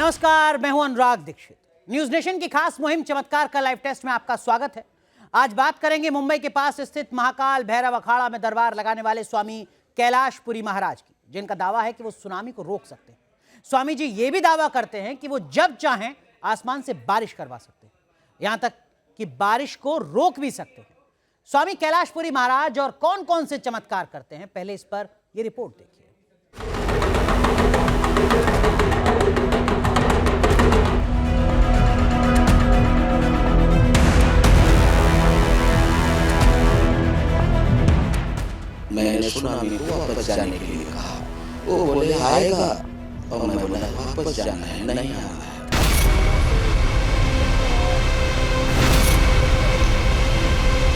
नमस्कार, मैं हूं अनुराग दीक्षित। न्यूज नेशन की खास मुहिम चमत्कार का लाइव टेस्ट में आपका स्वागत है। आज बात करेंगे मुंबई के पास स्थित महाकाल भैरव अखाड़ा में दरबार लगाने वाले स्वामी कैलाशपुरी महाराज की, जिनका दावा है कि वो सुनामी को रोक सकते हैं। स्वामी जी ये भी दावा करते हैं कि वो जब चाहें आसमान से बारिश करवा सकते हैं, यहां तक कि बारिश को रोक भी सकते हैं। स्वामी कैलाशपुरी महाराज और कौन कौन से चमत्कार करते हैं, पहले इस पर यह रिपोर्ट देखिए। मैंने सुनामी को वापस जाने के लिए कहा। वो बोले आएगा, और मैं बोला वापस जाना है, नहीं आना है।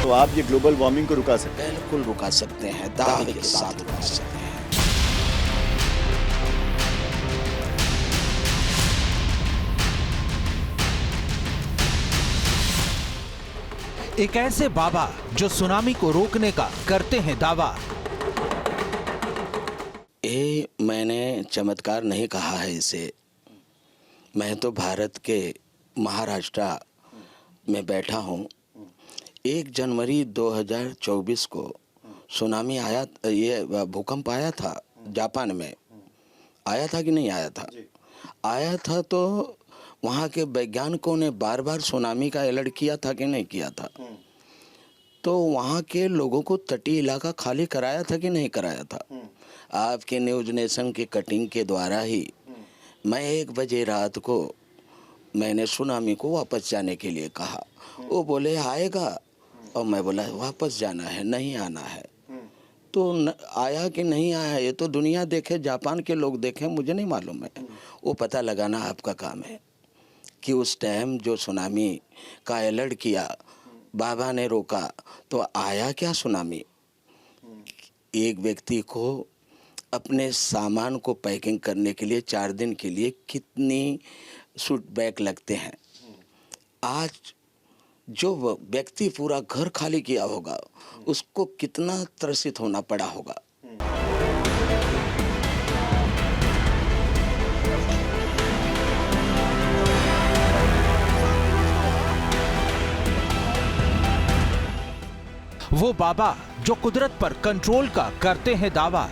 तो आप ये ग्लोबल वार्मिंग को रुका सकते हैं? बिल्कुल रुका सकते हैं, दावे के साथ रुका सकते हैं। एक ऐसे बाबा जो सुनामी को रोकने का करते हैं दावा। ये मैंने चमत्कार नहीं कहा है इसे। मैं तो भारत के महाराष्ट्र में बैठा हूँ। 1 जनवरी 2024 को सुनामी आया, ये भूकंप आया था जापान में। आया था कि नहीं आया था? आया था। तो वहाँ के वैज्ञानिकों ने बार बार सुनामी का अलर्ट किया था कि नहीं किया था? तो वहाँ के लोगों को तटीय इलाका खाली कराया था कि नहीं कराया था? आपके न्यूज नेशन की कटिंग के द्वारा ही मैं 1 बजे रात को मैंने सुनामी को वापस जाने के लिए कहा। वो बोले आएगा, और मैं बोला वापस जाना है, नहीं आना है। तो आया कि नहीं आया ये तो दुनिया देखे, जापान के लोग देखें, मुझे नहीं मालूम है। वो पता लगाना आपका काम है कि उस टाइम जो सुनामी का अलर्ट किया बाबा ने रोका, तो आया क्या सुनामी? एक व्यक्ति को अपने सामान को पैकिंग करने के लिए 4 दिन के लिए कितनी सूट बैग लगते हैं। आज जो व्यक्ति पूरा घर खाली किया होगा उसको कितना त्रसित होना पड़ा होगा। वो बाबा जो कुदरत पर कंट्रोल का करते हैं दावा।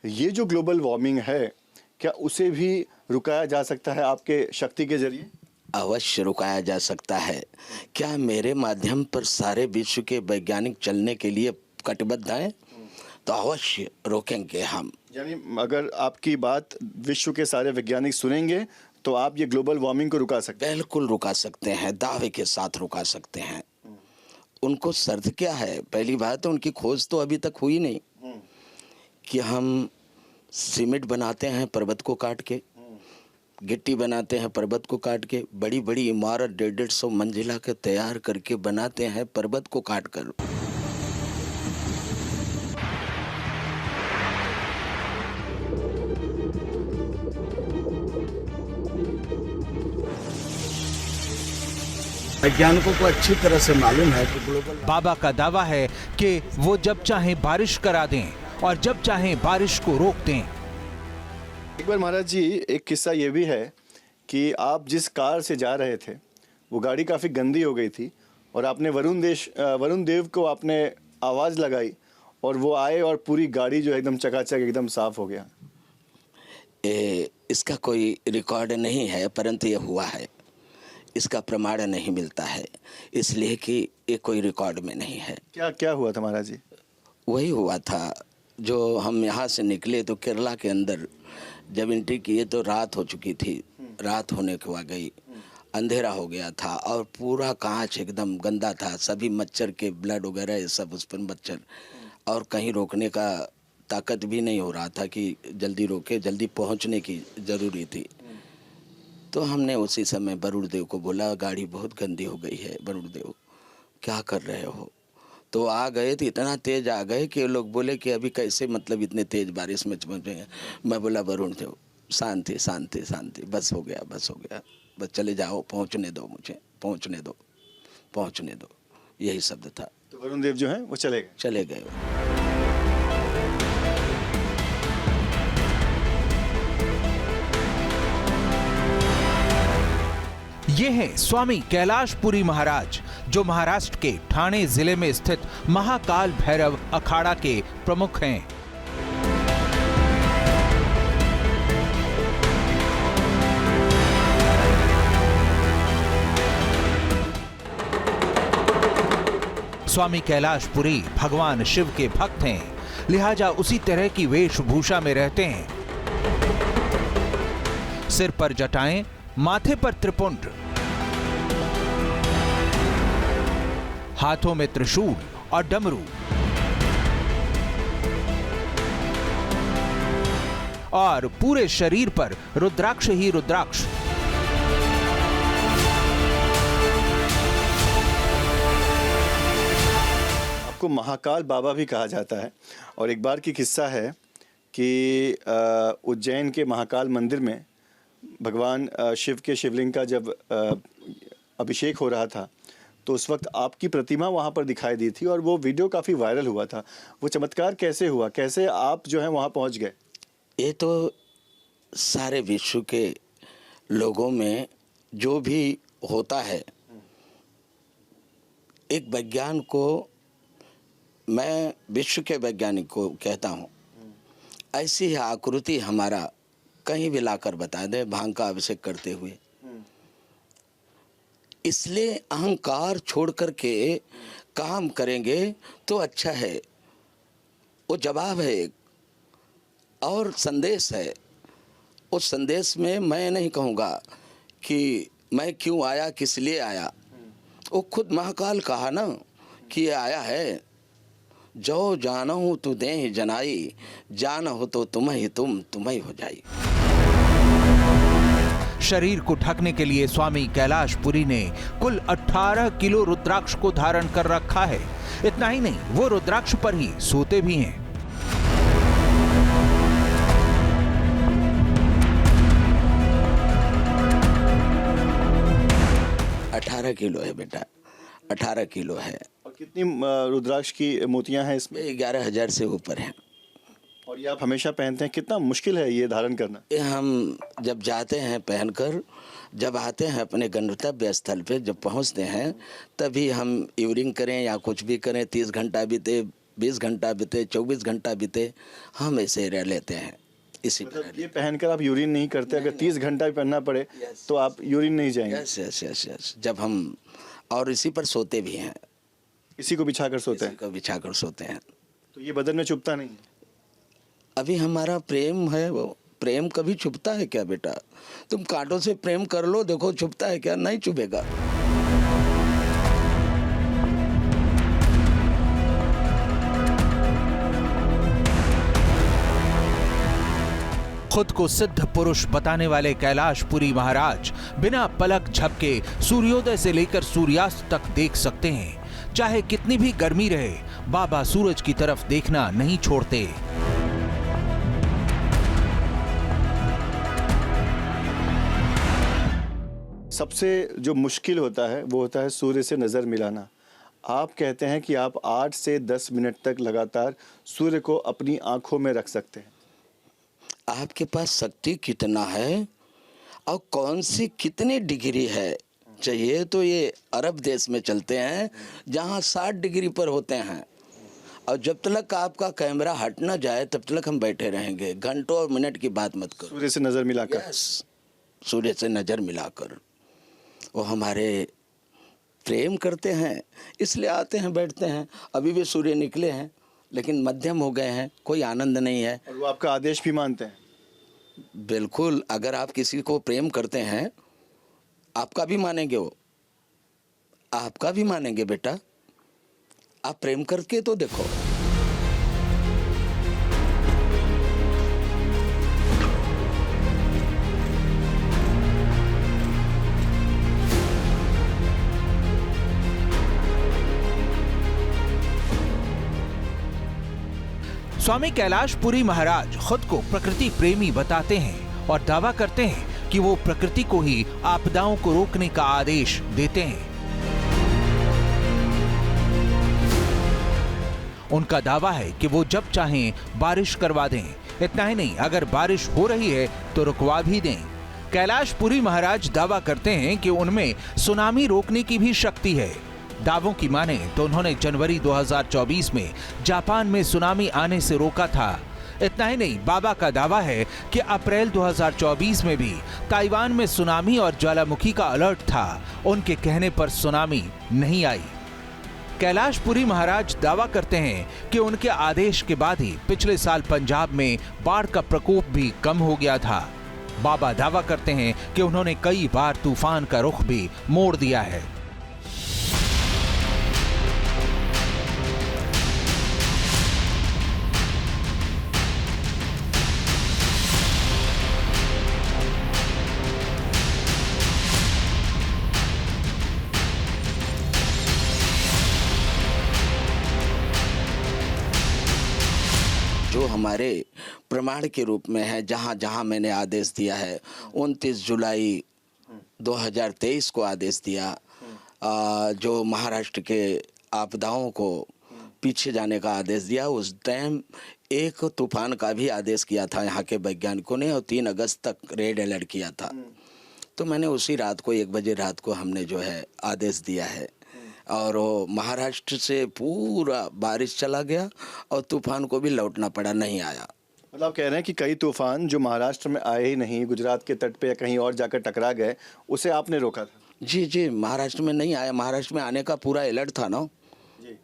ये जो ग्लोबल वार्मिंग है, क्या उसे भी रुकाया जा सकता है आपके शक्ति के जरिए? अवश्य रुकाया जा सकता है। क्या मेरे माध्यम पर सारे विश्व के वैज्ञानिक चलने के लिए कटिबद्ध हैं? तो अवश्य रोकेंगे हम। यानी अगर आपकी बात विश्व के सारे वैज्ञानिक सुनेंगे तो आप ये ग्लोबल वार्मिंग को रुका सकते हैं? बिल्कुल रुका सकते हैं, दावे के साथ रुका सकते हैं। उनको शर्त क्या है? पहली बात तो उनकी खोज तो अभी तक हुई नहीं कि हम सीमेंट बनाते हैं पर्वत को काट के, गिट्टी बनाते हैं पर्वत को काट के, बड़ी बड़ी इमारत 150-150 मंजिला के तैयार करके बनाते हैं पर्वत को काट कर। वैज्ञानिकों को अच्छी तरह से मालूम है कि ग्लोबल बाबा का दावा है कि वो जब चाहें बारिश करा दें और जब चाहें बारिश को रोक दें। एक बार महाराज जी, एक किस्सा ये भी है कि आप जिस कार से जा रहे थे वो गाड़ी काफ़ी गंदी हो गई थी और आपने वरुण देव को आपने आवाज़ लगाई और वो आए और पूरी गाड़ी जो एकदम चकाचक एकदम साफ हो गया। इसका कोई रिकॉर्ड नहीं है, परंतु ये हुआ है। इसका प्रमाण नहीं मिलता है, इसलिए कि ये कोई रिकॉर्ड में नहीं है। क्या हुआ था महाराज जी? वही हुआ था जो हम यहाँ से निकले तो केरला के अंदर जब एंट्री किए तो रात हो चुकी थी। रात होने के बाद गई, अंधेरा हो गया था और पूरा कांच एकदम गंदा था। सभी मच्छर के ब्लड वगैरह ये सब उस पर मच्छर, और कहीं रोकने का ताकत भी नहीं हो रहा था कि जल्दी रोके, जल्दी पहुँचने की ज़रूरी थी। तो हमने उसी समय वरुण देव को बोला गाड़ी बहुत गंदी हो गई है, वरुण देव क्या कर रहे हो? तो आ गए तो इतना तेज आ गए कि लोग बोले कि अभी कैसे, मतलब इतने तेज बारिश में पहुँचेंगे। मैं बोला वरुण देव शांति शांति शांति, बस हो गया, बस हो गया, बस चले जाओ, पहुँचने दो मुझे, पहुँचने दो, पहुँचने दो, यही शब्द था। तो वरुण देव जो हैं वो चले गए। ये हैं स्वामी कैलाशपुरी महाराज, जो महाराष्ट्र के ठाणे जिले में स्थित महाकाल भैरव अखाड़ा के प्रमुख हैं। स्वामी कैलाशपुरी भगवान शिव के भक्त हैं, लिहाजा उसी तरह की वेशभूषा में रहते हैं। सिर पर जटाएं, माथे पर त्रिपुंड, हाथों में त्रिशूल और डमरू, और पूरे शरीर पर रुद्राक्ष ही रुद्राक्ष। आपको महाकाल बाबा भी कहा जाता है, और एक बार की किस्सा है कि उज्जैन के महाकाल मंदिर में भगवान शिव के शिवलिंग का जब अभिषेक हो रहा था, तो उस वक्त आपकी प्रतिमा वहाँ पर दिखाई दी थी, और वो वीडियो काफ़ी वायरल हुआ था। वो चमत्कार कैसे हुआ, कैसे आप जो है वहाँ पहुँच गए? ये तो सारे विश्व के लोगों में जो भी होता है, एक वैज्ञानिक को, मैं विश्व के वैज्ञानिक को कहता हूँ, ऐसी ही आकृति हमारा कहीं भी लाकर बता दे भांग का अभिषेक करते हुए। इसलिए अहंकार छोड़ करके काम करेंगे तो अच्छा है। वो जवाब है और संदेश है। उस संदेश में मैं नहीं कहूँगा कि मैं क्यों आया, किस लिए आया। वो खुद महाकाल कहा ना कि ये आया है, जो जाना हूँ तू दे ही जनाई, जाना हो तो तुम ही हो जाई। शरीर को ढकने के लिए स्वामी कैलाशपुरी ने कुल 18 किलो रुद्राक्ष को धारण कर रखा है। इतना ही नहीं, वो रुद्राक्ष पर ही सोते भी हैं। 18 किलो है बेटा, 18 किलो है। और कितनी रुद्राक्ष की मोतियां हैं इसमें? 11,000 से ऊपर है। और ये आप हमेशा पहनते हैं? कितना मुश्किल है ये धारण करना? ये हम जब जाते हैं पहनकर, जब आते हैं अपने गंतव्य स्थल पे, जब पहुंचते हैं, तभी हम यूरिंग करें या कुछ भी करें, 30 घंटा बीते, 20 घंटा बीते, 24 घंटा बीते, हम ऐसे रह लेते हैं। इसी मतलब ये पहनकर आप यूरिन नहीं करते? अगर 30 घंटा भी पहनना पड़े तो आप यूरिन नहीं जाएंगे? यस। जब हम, और इसी पर सोते भी हैं। इसी को बिछा कर सोते हैं? इसी को बिछा कर सोते हैं। तो ये बदन में चुभता नहीं? अभी हमारा प्रेम है, वो प्रेम कभी छुपता है क्या बेटा? तुम कांटों से प्रेम कर लो, देखो छुपता है क्या? नहीं छुपेगा। खुद को सिद्ध पुरुष बताने वाले कैलाशपुरी महाराज बिना पलक झपके सूर्योदय से लेकर सूर्यास्त तक देख सकते हैं। चाहे कितनी भी गर्मी रहे, बाबा सूरज की तरफ देखना नहीं छोड़ते। सबसे जो मुश्किल होता है वो होता है सूर्य से नज़र मिलाना। आप कहते हैं कि आप 8 से 10 मिनट तक लगातार सूर्य को अपनी आंखों में रख सकते हैं। आपके पास शक्ति कितना है और कौन सी कितनी डिग्री है? चाहिए तो ये अरब देश में चलते हैं जहाँ 60 डिग्री पर होते हैं, और जब तक आपका कैमरा हट ना जाए तब तक हम बैठे रहेंगे। घंटों और मिनट की बात मत करो। सूर्य से नज़र मिलाकर? यस, सूर्य से नज़र मिलाकर। वो हमारे प्रेम करते हैं, इसलिए आते हैं, बैठते हैं। अभी भी सूर्य निकले हैं लेकिन मध्यम हो गए हैं, कोई आनंद नहीं है। और वो आपका आदेश भी मानते हैं? बिल्कुल। अगर आप किसी को प्रेम करते हैं, आपका भी मानेंगे, वो आपका भी मानेंगे बेटा। आप प्रेम करके तो देखो। स्वामी कैलाशपुरी महाराज खुद को प्रकृति प्रेमी बताते हैं और दावा करते हैं कि वो प्रकृति को ही आपदाओं को रोकने का आदेश देते हैं। उनका दावा है कि वो जब चाहें बारिश करवा दें। इतना ही नहीं, अगर बारिश हो रही है तो रुकवा भी दें। कैलाशपुरी महाराज दावा करते हैं कि उनमें सुनामी रोकने की भी शक्ति है। दावों की माने तो उन्होंने जनवरी 2024 में जापान में सुनामी आने से रोका था। इतना ही नहीं, बाबा का दावा है कि अप्रैल 2024 में भी ताइवान में सुनामी और ज्वालामुखी का अलर्ट था। उनके कहने पर सुनामी नहीं आई। कैलाशपुरी महाराज दावा करते हैं कि उनके आदेश के बाद ही पिछले साल पंजाब में बाढ़ का प्रकोप भी कम हो गया था। बाबा दावा करते हैं कि उन्होंने कई बार तूफान का रुख भी मोड़ दिया है। जो हमारे प्रमाण के रूप में है, जहाँ जहाँ मैंने आदेश दिया है, 29 जुलाई 2023 को आदेश दिया, जो महाराष्ट्र के आपदाओं को पीछे जाने का आदेश दिया, उस टाइम एक तूफान का भी आदेश किया था यहाँ के वैज्ञानिकों ने, और 3 अगस्त तक रेड अलर्ट किया था। तो मैंने उसी रात को 1 बजे रात को हमने जो है आदेश दिया है, और वो महाराष्ट्र से पूरा बारिश चला गया और तूफान को भी लौटना पड़ा, नहीं आया। मतलब आप कह रहे हैं कि कई तूफान जो महाराष्ट्र में आए ही नहीं, गुजरात के तट पे या कहीं और जाकर टकरा गए, उसे आपने रोका था? जी जी, महाराष्ट्र में नहीं आया। महाराष्ट्र में आने का पूरा अलर्ट था ना,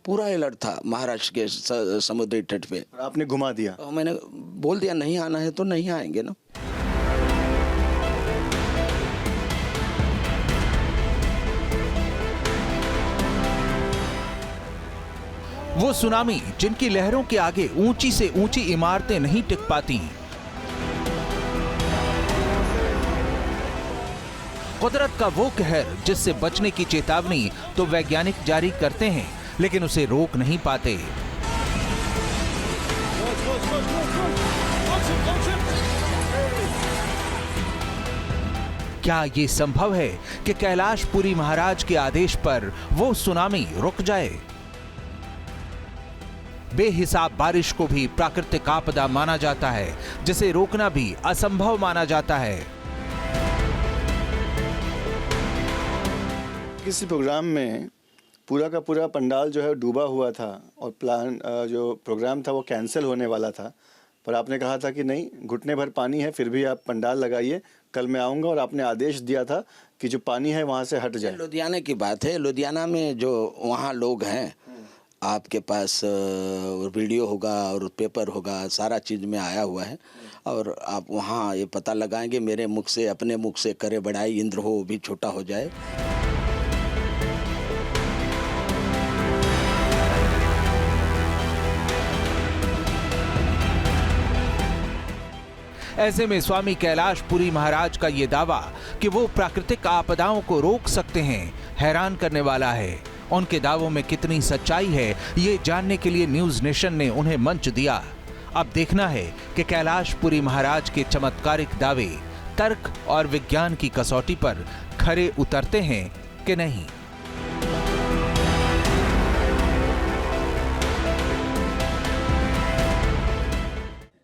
पूरा अलर्ट था महाराष्ट्र के समुद्री तट पे, और आपने घुमा दिया। तो मैंने बोल दिया नहीं आना है तो नहीं आएंगे ना। वो सुनामी जिनकी लहरों के आगे ऊंची से ऊंची इमारतें नहीं टिक पाती। कुदरत का वो कहर जिससे बचने की चेतावनी तो वैज्ञानिक जारी करते हैं, लेकिन उसे रोक नहीं पाते। क्या ये संभव है कि कैलाशपुरी महाराज के आदेश पर वो सुनामी रुक जाए? बेहिसाब बारिश को भी प्राकृतिक आपदा माना जाता है, जिसे रोकना भी असंभव माना जाता है। किसी प्रोग्राम में पूरा का पूरा पंडाल जो है डूबा हुआ था और प्लान जो प्रोग्राम था वो कैंसिल होने वाला था, पर आपने कहा था कि नहीं, घुटने भर पानी है, फिर भी आप पंडाल लगाइए, कल मैं आऊँगा, और आपने आदेश दिया था कि जो पानी है वहाँ से हट जाए। लुधियाना की बात है। लुधियाना में जो वहाँ लोग हैं, आपके पास वीडियो होगा और पेपर होगा, सारा चीज़ में आया हुआ है, और आप वहाँ ये पता लगाएंगे, मेरे मुख से, अपने मुख से करे बड़ाई इंद्र हो भी छोटा हो जाए। ऐसे में स्वामी कैलाशपुरी महाराज का ये दावा कि वो प्राकृतिक आपदाओं को रोक सकते हैं, हैरान करने वाला है। उनके दावों में कितनी सच्चाई है, ये जानने के लिए न्यूज नेशन ने उन्हें मंच दिया। अब देखना है कि कैलाशपुरी महाराज के चमत्कारिक दावे तर्क और विज्ञान की कसौटी पर खरे उतरते हैं कि नहीं।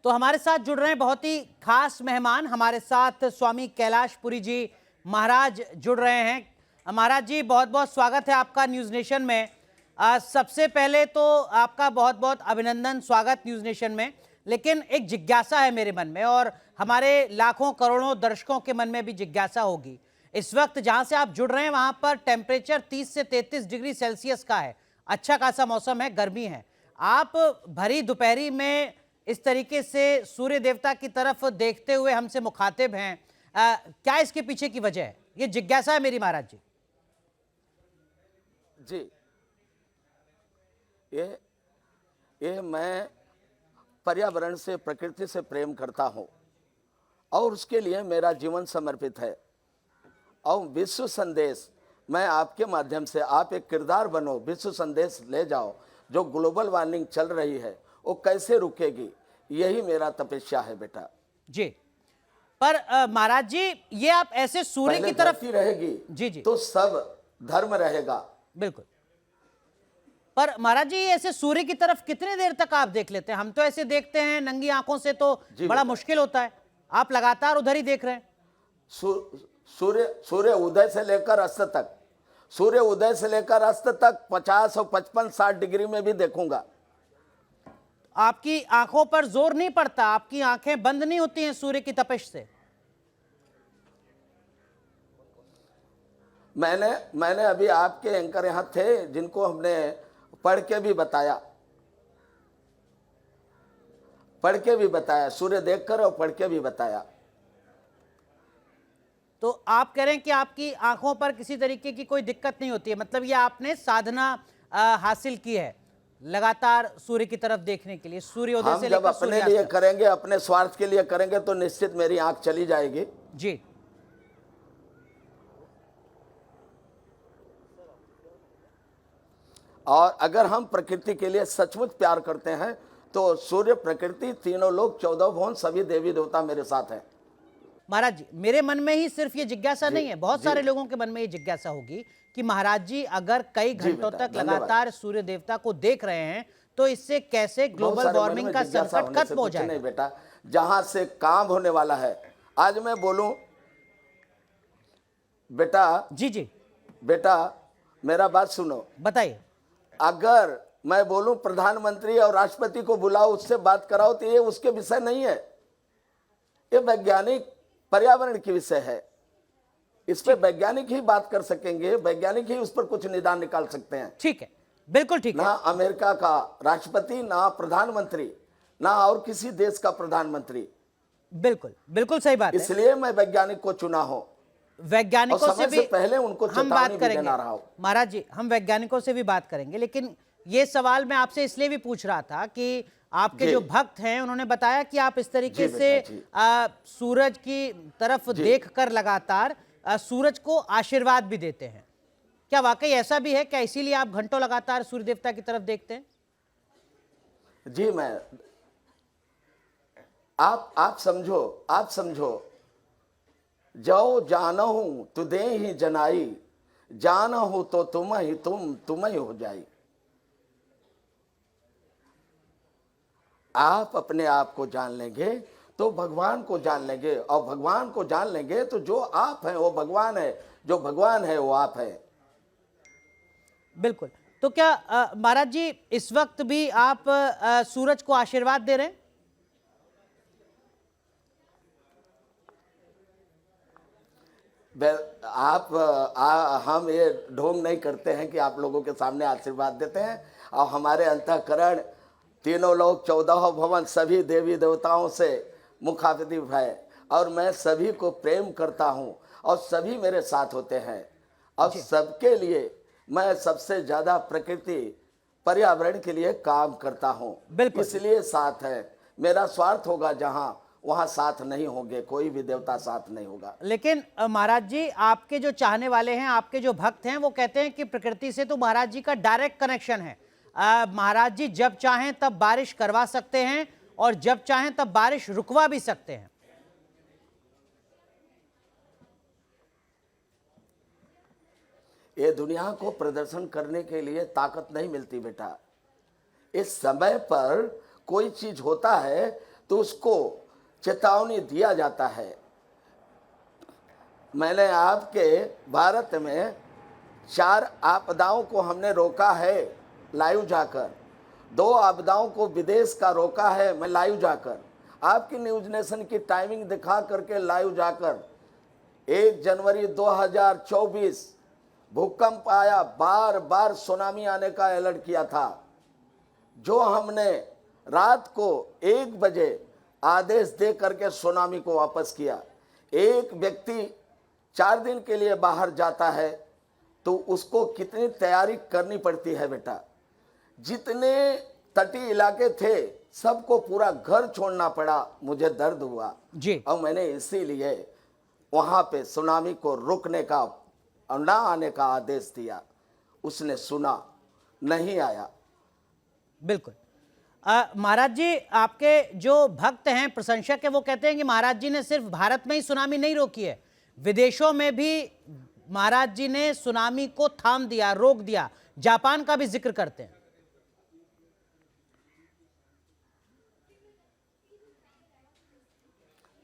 तो हमारे साथ जुड़ रहे हैं बहुत ही खास मेहमान, हमारे साथ स्वामी कैलाशपुरी जी महाराज जुड़ रहे हैं। महाराज जी, बहुत बहुत स्वागत है आपका न्यूज़ नेशन में। सबसे पहले तो आपका बहुत बहुत अभिनंदन, स्वागत न्यूज़ नेशन में। लेकिन एक जिज्ञासा है मेरे मन में, और हमारे लाखों करोड़ों दर्शकों के मन में भी जिज्ञासा होगी। इस वक्त जहां से आप जुड़ रहे हैं वहां पर टेम्परेचर 30 से 33 डिग्री सेल्सियस का है, अच्छा खासा मौसम है, गर्मी है। आप भरी दोपहरी में इस तरीके से सूर्य देवता की तरफ देखते हुए हमसे मुखातिब हैं, क्या इसके पीछे की वजह है? ये जिज्ञासा है मेरी महाराज जी। जी, ये मैं पर्यावरण से, प्रकृति से प्रेम करता हूँ, और उसके लिए मेरा जीवन समर्पित है। और विश्व संदेश, मैं आपके माध्यम से, आप एक किरदार बनो, विश्व संदेश ले जाओ। जो ग्लोबल वार्मिंग चल रही है वो कैसे रुकेगी, यही मेरा तपस्या है बेटा जी। पर महाराज जी, ये आप ऐसे सूर्य की तरफ रहेगी जी जी तो सब धर्म रहेगा। बिल्कुल। पर महाराज जी, ऐसे सूर्य की तरफ कितने देर तक आप देख लेते हैं? हम तो ऐसे देखते हैं नंगी आंखों से, तो बड़ा मुश्किल होता है। आप लगातार उधर ही देख रहे हैं। सूर्य सूर्य उदय से लेकर अस्त तक, सूर्य उदय से लेकर अस्त तक 50 और 55 60 डिग्री में भी देखूंगा। आपकी आंखों पर जोर नहीं पड़ता, आपकी आंखें बंद नहीं होती हैं सूर्य की तपिश से? मैंने अभी आपके एंकर यहां थे जिनको हमने पढ़ के भी बताया, सूर्य देखकर और पढ़ के भी बताया। तो आप कह रहे हैं कि आपकी आंखों पर किसी तरीके की कोई दिक्कत नहीं होती है, मतलब ये आपने साधना हासिल की है लगातार सूर्य की तरफ देखने के लिए, सूर्योदय हम से जब लेकर अपने सूर्यास्त लिए तक। करेंगे, अपने स्वार्थ के लिए करेंगे तो निश्चित मेरी आंख चली जाएगी। जी, और अगर हम प्रकृति के लिए सचमुच प्यार करते हैं तो सूर्य, प्रकृति, तीनों लोग, 14 भुवन, सभी देवी देवता मेरे साथ हैं। महाराज जी, मेरे मन में ही सिर्फ ये जिज्ञासा नहीं है, बहुत सारे लोगों के मन में ये जिज्ञासा होगी कि महाराज जी अगर कई घंटों बेटा, तक लगातार सूर्य देवता को देख रहे हैं तो इससे कैसे बहुत ग्लोबल सारे मन वार्मिंग में का जिज्ञासा संकट होने से खत्म हो कुछ जाएगा? नहीं बेटा, जहां से काम होने वाला है। आज मैं बोलूं बेटा, जी जी, बेटा मेरा बात सुनो। बताइए। अगर मैं बोलूं प्रधानमंत्री और राष्ट्रपति को बुलाओ, उससे बात कराओ, तो ये उसके विषय नहीं है, ये वैज्ञानिक पर्यावरण की विषय है। इस पे वैज्ञानिक ही बात कर सकेंगे, वैज्ञानिक ही उस पर कुछ निदान निकाल सकते हैं। ठीक है, बिल्कुल ठीक ना है। अमेरिका का राष्ट्रपति, ना प्रधानमंत्री, ना और किसी देश का प्रधानमंत्री। बिल्कुल बिल्कुल सही बात है। इसलिए मैं वैज्ञानिक को चुना हूं, वैज्ञानिकों और से समय भी से पहले उनको हम चेतावनी बात भी करेंगे देना रहा हूं। महाराज जी, हम वैज्ञानिकों से भी बात करेंगे, लेकिन ये सवाल मैं आपसे इसलिए भी पूछ रहा था कि आपके जी। जो भक्त हैं उन्होंने बताया कि आप इस तरीके जी से बेटा, जी। सूरज की तरफ देखकर लगातार सूरज को आशीर्वाद भी देते हैं। क्या वाकई ऐसा भी है? क्या इसीलिए आप घंटों लगातार सूर्य देवता की तरफ देखते हैं? जी, मैं आप समझो, जो जानहूं तुदे ही जनाई, जानहूं तो तुम ही हो जाई। आप अपने आप को जान लेंगे तो भगवान को जान लेंगे, और भगवान को जान लेंगे तो जो आप हैं वो भगवान है, जो भगवान है वो आप है। बिल्कुल। तो क्या महाराज जी इस वक्त भी आप सूरज को आशीर्वाद दे रहे हैं? हम ये ढोंग नहीं करते हैं कि आप लोगों के सामने आशीर्वाद देते हैं, और हमारे अंतःकरण, तीनों लोग, 14 भवन, सभी देवी देवताओं से मुखातिब है, और मैं सभी को प्रेम करता हूं, और सभी मेरे साथ होते हैं, और सबके लिए मैं सबसे ज्यादा प्रकृति, पर्यावरण के लिए काम करता हूं। बिल्कुल। इसलिए साथ है। मेरा स्वार्थ होगा जहां, वहां साथ नहीं होंगे, कोई भी देवता साथ नहीं होगा। लेकिन महाराज जी, आपके जो चाहने वाले हैं, आपके जो भक्त हैं, वो कहते हैं कि प्रकृति से तो महाराज जी का डायरेक्ट कनेक्शन है। महाराज जी जब चाहें तब बारिश करवा सकते हैं, और जब चाहें तब बारिश रुकवा भी सकते हैं। ये दुनिया को प्रदर्शन करने के लिए ताकत नहीं मिलती बेटा। इस समय पर कोई चीज होता है तो उसको चेतावनी दिया जाता है। मैंने आपके भारत में 4 आपदाओं को हमने रोका है लाइव जाकर, 2 आपदाओं को विदेश का रोका है मैं लाइव जाकर, आपकी न्यूज नेशन की टाइमिंग दिखा करके लाइव जाकर। 1 जनवरी 2024 भूकंप आया, बार बार सुनामी आने का अलर्ट किया था, जो हमने रात को 1 बजे आदेश दे करके सुनामी को वापस किया। एक व्यक्ति 4 दिन के लिए बाहर जाता है तो उसको कितनी तैयारी करनी पड़ती है बेटा। जितने तटीय इलाके थे सबको पूरा घर छोड़ना पड़ा, मुझे दर्द हुआ जी। और मैंने इसीलिए वहां पे सुनामी को रुकने का और ना आने का आदेश दिया। उसने सुना, नहीं आया। बिल्कुल। महाराज जी, आपके जो भक्त हैं, प्रशंसक हैं, वो कहते हैं कि महाराज जी ने सिर्फ भारत में ही सुनामी नहीं रोकी है, विदेशों में भी महाराज जी ने सुनामी को थाम दिया, रोक दिया। जापान का भी जिक्र करते हैं।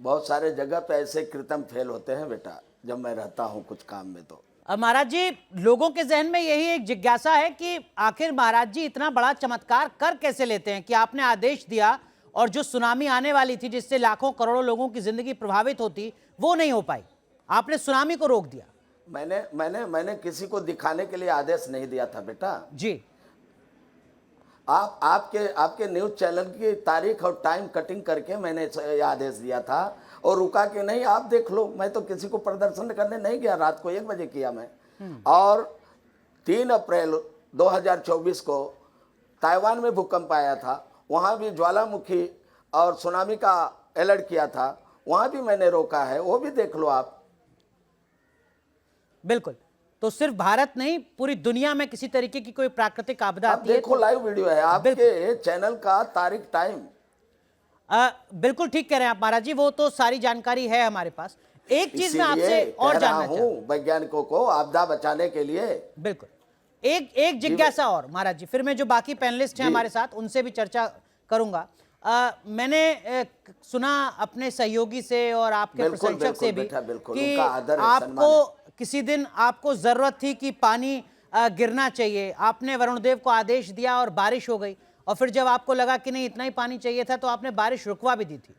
बहुत सारे जगह पे ऐसे कृत्रिम फेल होते हैं बेटा, जब मैं रहता हूँ कुछ काम में तो। अब महाराज जी, लोगों के जहन में यही एक जिज्ञासा है कि आखिर महाराज जी इतना बड़ा चमत्कार कर कैसे लेते हैं कि आपने आदेश दिया और जो सुनामी आने वाली थी जिससे लाखों करोड़ों लोगों की जिंदगी प्रभावित होती, वो नहीं हो पाई, आपने सुनामी को रोक दिया। मैंने किसी को दिखाने के लिए आदेश नहीं दिया था बेटा जी। आपके न्यूज चैनल की तारीख और टाइम कटिंग करके मैंने ये आदेश दिया था और रुका कि नहीं आप देख लो। मैं तो किसी को प्रदर्शन करने नहीं गया, रात को 1 बजे किया मैं। और 3 अप्रैल 2024 को ताइवान में भूकंप आया था, वहाँ भी ज्वालामुखी और सुनामी का अलर्ट किया था, वहाँ भी मैंने रोका है, वो भी देख लो आप। बिल्कुल। तो सिर्फ भारत नहीं, पूरी दुनिया में किसी तरीके की कोई प्राकृतिक आपदा आप आती है देखो, लाइव वीडियो है आपके चैनल का, तारीख टाइम। बिल्कुल ठीक कह रहे हैं आप महाराज जी, वो तो सारी जानकारी है हमारे पास। एक चीज मैं आपसे और जानना चाहता हूं वैज्ञानिकों को आपदा बचाने के लिए। बिल्कुल। एक जिज्ञासा और महाराज जी, फिर मैं जो बाकी पैनलिस्ट हैं हमारे साथ उनसे भी चर्चा करूंगा। मैंने सुना अपने सहयोगी से और आपके प्रशंसक से भी कि आपको किसी दिन आपको जरूरत थी कि पानी गिरना चाहिए, आपने वरुण देव को आदेश दिया और बारिश हो गई, और फिर जब आपको लगा कि नहीं इतना ही पानी चाहिए था तो आपने बारिश रुकवा भी दी थी।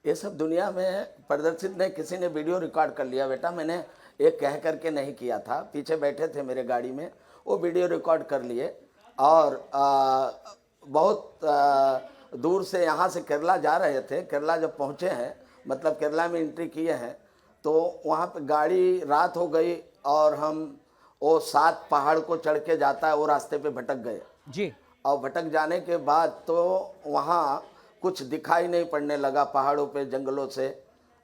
ये सब दुनिया में प्रदर्शित नहीं, किसी ने वीडियो रिकॉर्ड कर लिया बेटा, मैंने एक कह करके नहीं किया था। पीछे बैठे थे मेरे गाड़ी में, वो वीडियो रिकॉर्ड कर लिए और बहुत दूर से यहाँ से केरला जा रहे थे। केरला जब पहुँचे हैं, मतलब केरला में एंट्री किए हैं, तो वहाँ पे गाड़ी रात हो गई और हम वो 7 पहाड़ को चढ़ के जाता है, वो रास्ते पे भटक गए जी। और भटक जाने के बाद तो वहाँ कुछ दिखाई नहीं पड़ने लगा पहाड़ों पे, जंगलों से,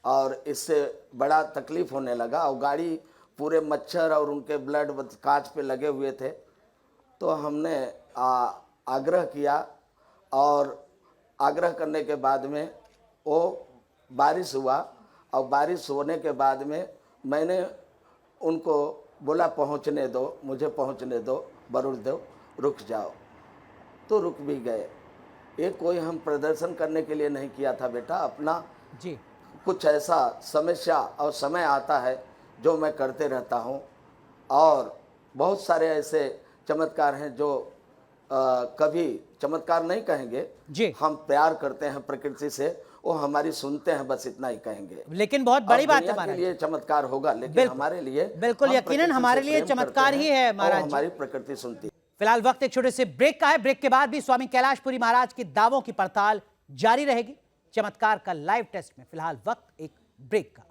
और इससे बड़ा तकलीफ होने लगा। और गाड़ी पूरे मच्छर और उनके ब्लड कांच पे लगे हुए थे। तो हमने आग्रह किया और आग्रह करने के बाद में वो बारिश हुआ, और बारिश होने के बाद में मैंने उनको बोला पहुंचने दो, मुझे पहुंचने दो, वरुण देव रुक जाओ, तो रुक भी गए। ये कोई हम प्रदर्शन करने के लिए नहीं किया था बेटा, अपना जी कुछ ऐसा समस्या और समय आता है जो मैं करते रहता हूँ। और बहुत सारे ऐसे चमत्कार हैं जो कभी चमत्कार नहीं कहेंगे जी, हम प्यार करते हैं प्रकृति से, वो हमारी सुनते हैं, बस इतना ही कहेंगे। लेकिन बहुत बड़ी बात है महाराज, ये चमत्कार होगा, लेकिन हमारे लिए बिल्कुल यकीनन हमारे लिए चमत्कार ही है महाराज, हमारी प्रकृति सुनती है। फिलहाल वक्त एक छोटे से ब्रेक का है। ब्रेक के बाद भी स्वामी कैलाशपुरी महाराज के दावों की पड़ताल जारी रहेगी चमत्कार का लाइव टेस्ट में। फिलहाल वक्त एक ब्रेक का।